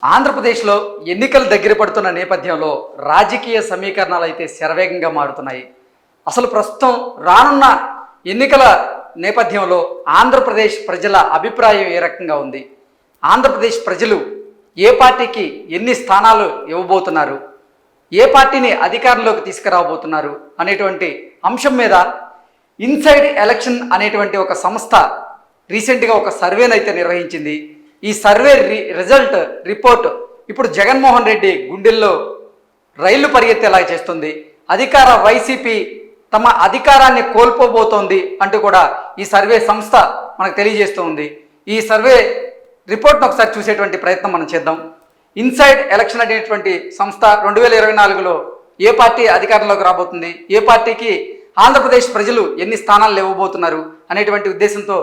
ఆంధ్రప్రదేశ్లో ఎన్నికలు దగ్గర పడుతున్న నేపథ్యంలో రాజకీయ సమీకరణాలు అయితే శరవేగంగా మారుతున్నాయి. అసలు ప్రస్తుతం రానున్న ఎన్నికల నేపథ్యంలో ఆంధ్రప్రదేశ్ ప్రజల అభిప్రాయం ఏ రకంగా ఉంది? ఆంధ్రప్రదేశ్ ప్రజలు ఏ పార్టీకి ఎన్ని స్థానాలు ఇవ్వబోతున్నారు, ఏ పార్టీని అధికారంలోకి తీసుకురాబోతున్నారు అనేటువంటి అంశం మీద ఇన్సైడ్ ఎలక్షన్ అనేటువంటి ఒక సంస్థ రీసెంట్గా ఒక సర్వేనైతే నిర్వహించింది. ఈ సర్వే రిజల్ట్ రిపోర్ట్ ఇప్పుడు జగన్మోహన్ రెడ్డి గుండెల్లో రైళ్లు పరిగెత్తేలా చేస్తుంది. అధికార వైసీపీ తమ అధికారాన్ని కోల్పోబోతోంది అంటూ కూడా ఈ సర్వే సంస్థ మనకు తెలియజేస్తూ ఉంది. ఈ సర్వే రిపోర్ట్ను ఒకసారి చూసేటువంటి ప్రయత్నం మనం చేద్దాం. ఇన్సైడ్ ఎలక్షన్ అనేటువంటి సంస్థ 2024లో ఏ పార్టీ అధికారంలోకి రాబోతుంది, ఏ పార్టీకి ఆంధ్రప్రదేశ్ ప్రజలు ఎన్ని స్థానాలు ఇవ్వబోతున్నారు అనేటువంటి ఉద్దేశంతో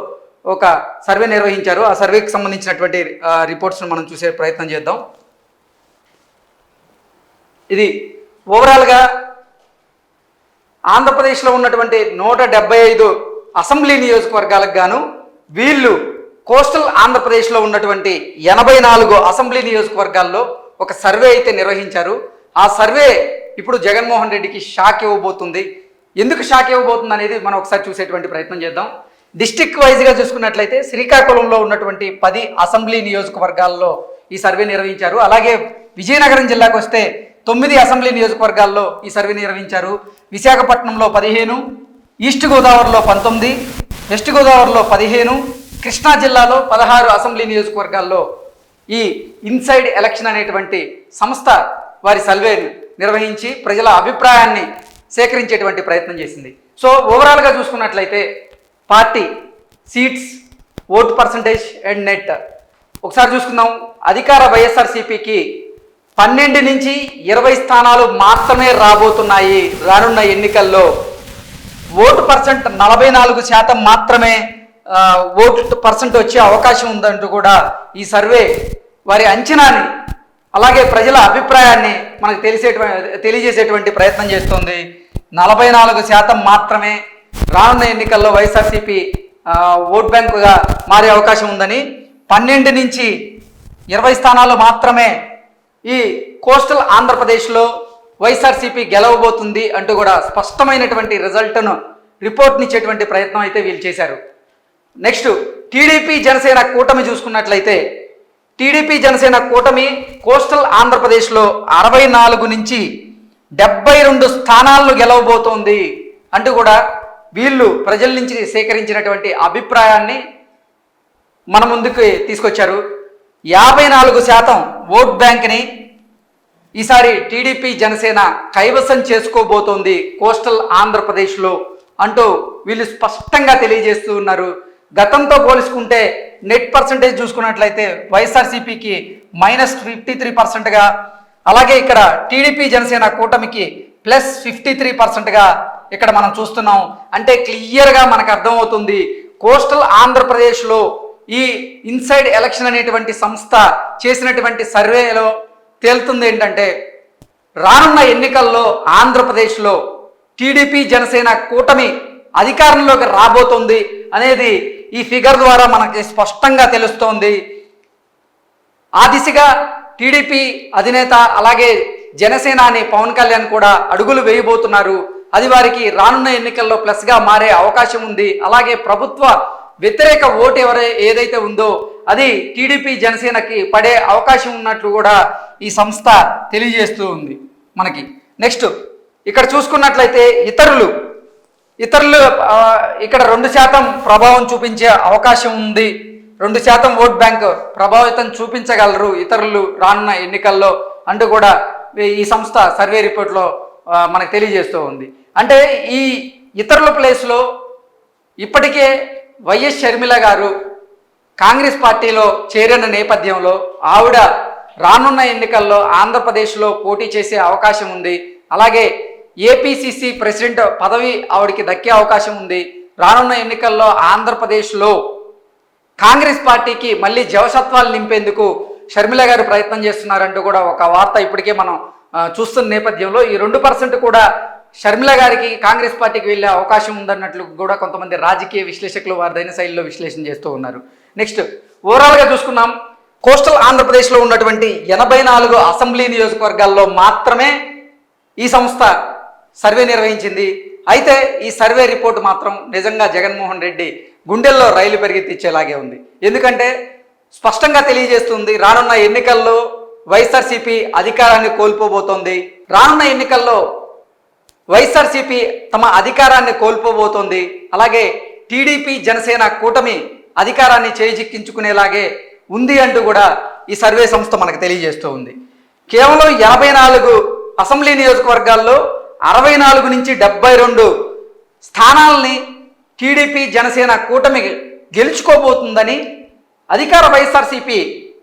ఒక సర్వే నిర్వహించారు. ఆ సర్వేకి సంబంధించినటువంటి రిపోర్ట్స్ను మనం చూసే ప్రయత్నం చేద్దాం. ఇది ఓవరాల్గా ఆంధ్రప్రదేశ్లో ఉన్నటువంటి 175 అసెంబ్లీ నియోజకవర్గాలకు గాను వీళ్ళు కోస్టల్ ఆంధ్రప్రదేశ్లో ఉన్నటువంటి 84 అసెంబ్లీ నియోజకవర్గాల్లో ఒక సర్వే అయితే నిర్వహించారు. ఆ సర్వే ఇప్పుడు జగన్మోహన్ రెడ్డికి షాక్ ఇవ్వబోతుంది. ఎందుకు షాక్ ఇవ్వబోతుంది అనేది మనం ఒకసారి చూసేటువంటి ప్రయత్నం చేద్దాం. డిస్ట్రిక్ట్ వైజ్గా చూసుకున్నట్లయితే శ్రీకాకుళంలో ఉన్నటువంటి 10 అసెంబ్లీ నియోజకవర్గాల్లో ఈ సర్వే నిర్వహించారు. అలాగే విజయనగరం జిల్లాకు వస్తే 9 అసెంబ్లీ నియోజకవర్గాల్లో ఈ సర్వే నిర్వహించారు. విశాఖపట్నంలో 15, ఈస్ట్ గోదావరిలో 19, వెస్ట్ గోదావరిలో 15, కృష్ణా జిల్లాలో 16 అసెంబ్లీ నియోజకవర్గాల్లో ఈ ఇన్సైడ్ ఎలక్షన్ అనేటువంటి సంస్థ వారి సర్వేను నిర్వహించి ప్రజల అభిప్రాయాన్ని సేకరించేటువంటి ప్రయత్నం చేసింది. సో ఓవరాల్గా చూసుకున్నట్లయితే party seats, vote percentage and net ఒకసారి చూసుకుందాం. అధికార వైఎస్ఆర్సీపీకి 12 నుంచి 20 స్థానాలు మాత్రమే రాబోతున్నాయి. రానున్న ఎన్నికల్లో ఓటు పర్సెంట్ 44% మాత్రమే ఓటు పర్సెంట్ వచ్చే అవకాశం ఉందంటూ కూడా ఈ సర్వే వారి అంచనాని అలాగే ప్రజల అభిప్రాయాన్ని మనకు తెలియజేసేటువంటి ప్రయత్నం చేస్తుంది. 44% మాత్రమే రానున్న ఎన్నికల్లో వైఎస్ఆర్సీపీ ఓట్ బ్యాంకుగా మారే అవకాశం ఉందని, 12 నుంచి 20 స్థానాలు మాత్రమే ఈ కోస్టల్ ఆంధ్రప్రదేశ్లో వైఎస్ఆర్సీపీ గెలవబోతుంది అంటూ కూడా స్పష్టమైనటువంటి రిజల్ట్ను రిపోర్ట్నిచ్చేటువంటి ప్రయత్నం అయితే వీళ్ళు చేశారు. నెక్స్ట్ టీడీపీ జనసేన కూటమి చూసుకున్నట్లయితే టీడీపీ జనసేన కూటమి కోస్టల్ ఆంధ్రప్రదేశ్లో 64 నుంచి 72 స్థానాలను గెలవబోతోంది అంటూ కూడా వీళ్ళు ప్రజల నుంచి సేకరించినటువంటి అభిప్రాయాన్ని మన ముందుకు తీసుకొచ్చారు. 54% ఓట్ బ్యాంక్ని ఈసారి టీడీపీ జనసేన కైవసం చేసుకోబోతోంది కోస్టల్ ఆంధ్రప్రదేశ్లో అంటూ వీళ్ళు స్పష్టంగా తెలియజేస్తూ ఉన్నారు. గతంతో పోల్చుకుంటే నెట్ పర్సంటేజ్ చూసుకున్నట్లయితే వైఎస్ఆర్సీపీకి -53%గా, అలాగే ఇక్కడ టీడీపీ జనసేన కూటమికి +53%గా ఇక్కడ మనం చూస్తున్నాం. అంటే క్లియర్గా మనకు అర్థమవుతుంది కోస్టల్ ఆంధ్రప్రదేశ్లో ఈ ఇన్సైడ్ ఎలక్షన్ అనేటువంటి సంస్థ చేసినటువంటి సర్వేలో తేలుతుంది ఏంటంటే రానున్న ఎన్నికల్లో ఆంధ్రప్రదేశ్లో టీడీపీ జనసేన కూటమి అధికారంలోకి రాబోతుంది అనేది ఈ ఫిగర్ ద్వారా మనకి స్పష్టంగా తెలుస్తోంది. ఆ దిశగా టీడీపీ అధినేత అలాగే జనసేనాని పవన్ కళ్యాణ్ కూడా అడుగులు వేయబోతున్నారు. అది వారికి రానున్న ఎన్నికల్లో ప్లస్గా మారే అవకాశం ఉంది. అలాగే ప్రభుత్వ వ్యతిరేక ఓటు ఏదైతే ఉందో అది టీడీపీ జనసేనకి పడే అవకాశం ఉన్నట్లు కూడా ఈ సంస్థ తెలియజేస్తూ ఉంది మనకి. నెక్స్ట్ ఇక్కడ చూసుకున్నట్లయితే ఇతరులు ఇక్కడ 2% ప్రభావం చూపించే అవకాశం ఉంది. 2% ఓట్ బ్యాంక్ ప్రభావితం చూపించగలరు ఇతరులు రానున్న ఎన్నికల్లో అంటూ కూడా ఈ సంస్థ సర్వే రిపోర్ట్లో మనకు తెలియజేస్తూ ఉంది. అంటే ఈ ఇతరుల ప్లేస్లో ఇప్పటికే వైఎస్ షర్మిల గారు కాంగ్రెస్ పార్టీలో చేరిన నేపథ్యంలో ఆవిడ రానున్న ఎన్నికల్లో ఆంధ్రప్రదేశ్లో పోటీ చేసే అవకాశం ఉంది. అలాగే ఏపీసీసీ ప్రెసిడెంట్ పదవి ఆవిడకి దక్కే అవకాశం ఉంది. రానున్న ఎన్నికల్లో ఆంధ్రప్రదేశ్లో కాంగ్రెస్ పార్టీకి మళ్ళీ జవసత్వాలు నింపేందుకు షర్మిల గారు ప్రయత్నం చేస్తున్నారంటూ కూడా ఒక వార్త ఇప్పటికే మనం చూస్తున్న నేపథ్యంలో ఈ 2% కూడా షర్మిల గారికి కాంగ్రెస్ పార్టీకి వెళ్ళే అవకాశం ఉందన్నట్లు కూడా కొంతమంది రాజకీయ విశ్లేషకులు వారిదైన శైలిలో విశ్లేషణ చేస్తూ ఉన్నారు. నెక్స్ట్ ఓవరాల్గా చూసుకున్నాం కోస్టల్ ఆంధ్రప్రదేశ్లో ఉన్నటువంటి 84 అసెంబ్లీ నియోజకవర్గాల్లో మాత్రమే ఈ సంస్థ సర్వే నిర్వహించింది. అయితే ఈ సర్వే రిపోర్ట్ మాత్రం నిజంగా జగన్మోహన్ రెడ్డి గుండెల్లో రైలు పరిగెత్తించేలాగే ఉంది. ఎందుకంటే స్పష్టంగా తెలియజేస్తుంది, రానున్న ఎన్నికల్లో వైఎస్ఆర్సీపీ అధికారాన్ని కోల్పోబోతోంది. రానున్న ఎన్నికల్లో వైఎస్ఆర్సీపీ తమ అధికారాన్ని కోల్పోబోతోంది. అలాగే టీడీపీ జనసేన కూటమి అధికారాన్ని చేజిక్కించుకునేలాగే ఉంది అంటూ కూడా ఈ సర్వే సంస్థ మనకు తెలియజేస్తూ ఉంది. కేవలం 84 అసెంబ్లీ నియోజకవర్గాల్లో 64 నుంచి 72 స్థానాలని టీడీపీ జనసేన కూటమి గెలుచుకోబోతుందని, అధికార వైఎస్ఆర్సీపీ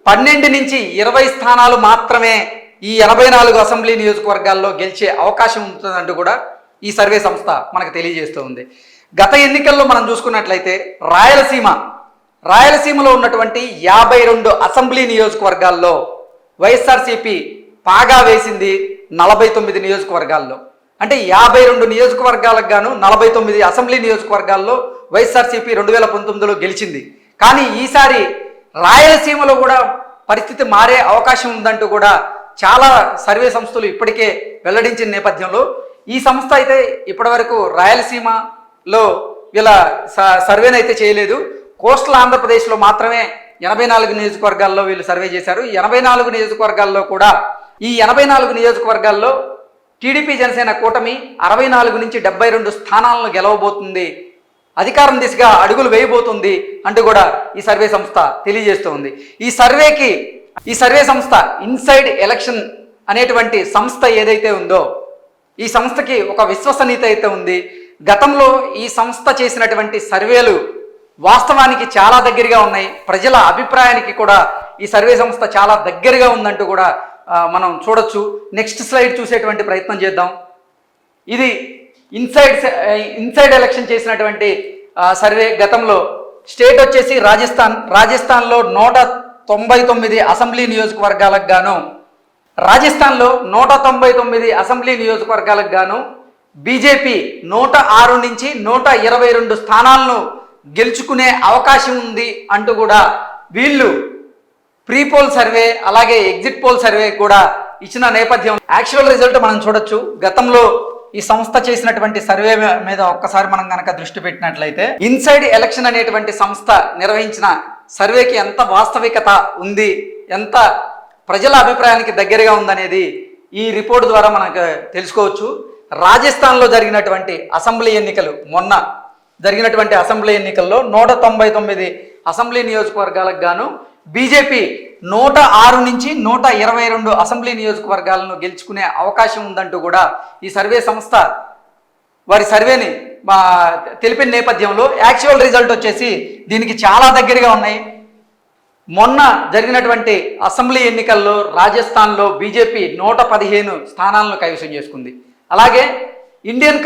12 నుంచి 20 స్థానాలు మాత్రమే ఈ 84 అసెంబ్లీ నియోజకవర్గాల్లో గెలిచే అవకాశం ఉంటుందంటూ కూడా ఈ సర్వే సంస్థ మనకు తెలియజేస్తూ ఉంది. గత ఎన్నికల్లో మనం చూసుకున్నట్లయితే రాయలసీమలో ఉన్నటువంటి 52 అసెంబ్లీ నియోజకవర్గాల్లో వైఎస్ఆర్సీపీ పాగా వేసింది 49 నియోజకవర్గాల్లో. అంటే 52 నియోజకవర్గాలకు గాను 49 అసెంబ్లీ నియోజకవర్గాల్లో వైఎస్ఆర్సీపీ 2019లో గెలిచింది. కానీ ఈసారి రాయలసీమలో కూడా పరిస్థితి మారే అవకాశం ఉందంటూ కూడా చాలా సర్వే సంస్థలు ఇప్పటికే వెల్లడించిన నేపథ్యంలో ఈ సంస్థ అయితే ఇప్పటివరకు రాయలసీమలో వీళ్ళ సర్వేని అయితే చేయలేదు. కోస్టల్ ఆంధ్రప్రదేశ్లో మాత్రమే 84 నియోజకవర్గాల్లో వీళ్ళు సర్వే చేశారు. 84 నియోజకవర్గాల్లో కూడా ఈ 84 నియోజకవర్గాల్లో టీడీపీ జనసేన కూటమి 64 నుంచి 72 స్థానాలను గెలవబోతుంది, అధికారం దిశగా అడుగులు వేయబోతుంది అంటూ కూడా ఈ సర్వే సంస్థ తెలియజేస్తుంది. ఈ సర్వే సంస్థ ఇన్సైడ్ ఎలక్షన్ అనేటువంటి సంస్థ ఏదైతే ఉందో ఈ సంస్థకి ఒక విశ్వసనీయత అయితే ఉంది. గతంలో ఈ సంస్థ చేసినటువంటి సర్వేలు వాస్తవానికి చాలా దగ్గరగా ఉన్నాయి. ప్రజల అభిప్రాయానికి కూడా ఈ సర్వే సంస్థ చాలా దగ్గరగా ఉందంటూ కూడా మనం చూడొచ్చు. నెక్స్ట్ స్లైడ్ చూసేటువంటి ప్రయత్నం చేద్దాం. ఇది ఇన్సైడ్ ఎలక్షన్ చేసినటువంటి సర్వే. గతంలో స్టేట్ వచ్చేసి రాజస్థాన్లో 199 అసెంబ్లీ నియోజకవర్గాలకు గాను రాజస్థాన్లో 199 అసెంబ్లీ నియోజకవర్గాలకు గాను బీజేపీ 106 నుంచి 122 స్థానాలను గెలుచుకునే అవకాశం ఉంది అంటూ కూడా వీళ్ళు ప్రీ పోల్ సర్వే అలాగే ఎగ్జిట్ పోల్ సర్వే కూడా ఇచ్చిన నేపథ్యం యాక్చువల్ రిజల్ట్ మనం చూడొచ్చు. గతంలో ఈ సంస్థ చేసినటువంటి సర్వే మీద ఒక్కసారి మనం కనుక దృష్టి పెట్టినట్లయితే ఇన్సైడ్ ఎలక్షన్ అనేటువంటి సంస్థ నిర్వహించిన సర్వేకి ఎంత వాస్తవికత ఉంది, ఎంత ప్రజల అభిప్రాయానికి దగ్గరగా ఉందనేది ఈ రిపోర్ట్ ద్వారా మనకు తెలుసుకోవచ్చు. రాజస్థాన్లో జరిగినటువంటి అసెంబ్లీ ఎన్నికలు, మొన్న జరిగినటువంటి అసెంబ్లీ ఎన్నికల్లో 199 అసెంబ్లీ నియోజకవర్గాలకు గాను బీజేపీ 106 నుంచి 122 అసెంబ్లీ నియోజకవర్గాలను గెలుచుకునే అవకాశం ఉందంటూ కూడా ఈ సర్వే సంస్థ వారి సర్వేని తెలిపిన నేపథ్యంలో యాక్చువల్ రిజల్ట్ వచ్చేసి దీనికి చాలా దగ్గరగా ఉన్నాయి. మొన్న జరిగినటువంటి అసెంబ్లీ ఎన్నికల్లో రాజస్థాన్లో బీజేపీ 115 స్థానాలను కైవసం చేసుకుంది. అలాగే ఇండియన్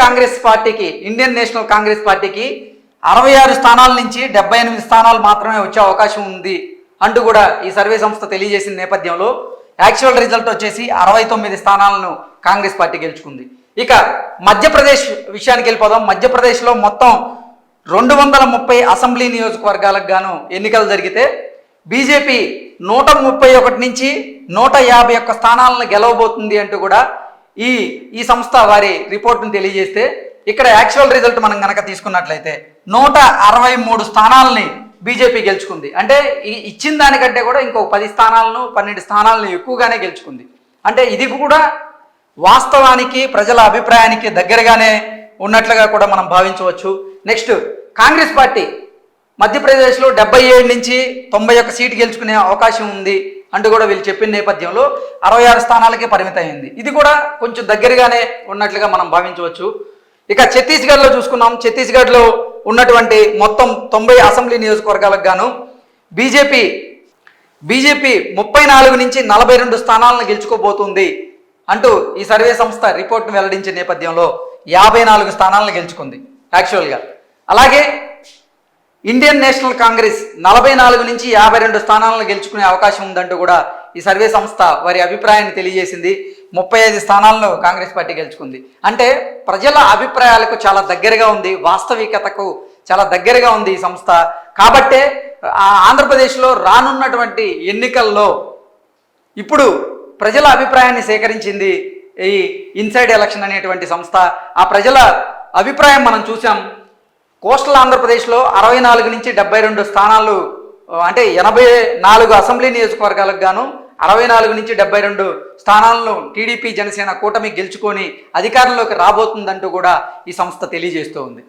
నేషనల్ కాంగ్రెస్ పార్టీకి 66 స్థానాల నుంచి 78 స్థానాలు మాత్రమే వచ్చే అవకాశం ఉంది అంటూ కూడా ఈ సర్వే సంస్థ తెలియజేసిన నేపథ్యంలో యాక్చువల్ రిజల్ట్ వచ్చేసి 69 స్థానాలను కాంగ్రెస్ పార్టీ గెలుచుకుంది. ఇక మధ్యప్రదేశ్ విషయానికి వెళ్ళిపోదాం. మధ్యప్రదేశ్లో మొత్తం 230 అసెంబ్లీ నియోజకవర్గాలకు గాను ఎన్నికలు జరిగితే బీజేపీ 131 నుంచి 151 స్థానాలను గెలవబోతుంది అంటూ కూడా ఈ సంస్థ వారి రిపోర్టును తెలియజేస్తే ఇక్కడ యాక్చువల్ రిజల్ట్ మనం కనుక తీసుకున్నట్లయితే 163 స్థానాలని బీజేపీ గెలుచుకుంది. అంటే ఇచ్చిన దానికంటే కూడా ఇంకో 10 స్థానాలను 12 స్థానాలను ఎక్కువగానే గెలుచుకుంది. అంటే ఇది కూడా వాస్తవానికి ప్రజల అభిప్రాయానికి దగ్గరగానే ఉన్నట్లుగా కూడా మనం భావించవచ్చు. నెక్స్ట్ కాంగ్రెస్ పార్టీ మధ్యప్రదేశ్లో 77 నుంచి 91 సీటు గెలుచుకునే అవకాశం ఉంది అంటూ కూడా వీళ్ళు చెప్పిన నేపథ్యంలో 66 స్థానాలకే పరిమితమైంది. ఇది కూడా కొంచెం దగ్గరగానే ఉన్నట్లుగా మనం భావించవచ్చు. ఇక ఛత్తీస్గఢ్లో చూసుకున్నాం. ఛత్తీస్గఢ్లో ఉన్నటువంటి మొత్తం 90 అసెంబ్లీ నియోజకవర్గాలకు గాను బీజేపీ 34 నుంచి 42 స్థానాలను గెలుచుకోబోతుంది అంటూ ఈ సర్వే సంస్థ రిపోర్ట్ను వెల్లడించిన నేపథ్యంలో 54 స్థానాలను గెలుచుకుంది యాక్చువల్గా. అలాగే ఇండియన్ నేషనల్ కాంగ్రెస్ 44 నుంచి 52 స్థానాలను గెలుచుకునే అవకాశం ఉందంటూ కూడా ఈ సర్వే సంస్థ వారి అభిప్రాయాన్ని తెలియజేసింది. 35 స్థానాలను కాంగ్రెస్ పార్టీ గెలుచుకుంది. అంటే ప్రజల అభిప్రాయాలకు చాలా దగ్గరగా ఉంది, వాస్తవికతకు చాలా దగ్గరగా ఉంది ఈ సంస్థ. కాబట్టే ఆంధ్రప్రదేశ్లో రానున్నటువంటి ఎన్నికల్లో ఇప్పుడు ప్రజల అభిప్రాయాన్ని సేకరించింది ఈ ఇన్సైడ్ ఎలక్షన్ అనేటువంటి సంస్థ. ఆ ప్రజల అభిప్రాయం మనం చూసాం. కోస్టల్ ఆంధ్రప్రదేశ్లో 64 నుంచి 72 స్థానాలు, అంటే 84 అసెంబ్లీ నియోజకవర్గాలకు గాను 64 నుంచి 72 స్థానాలను టీడీపీ జనసేన కూటమి గెలుచుకొని అధికారంలోకి రాబోతుందంటూ కూడా ఈ సంస్థ తెలియజేస్తూ ఉంది.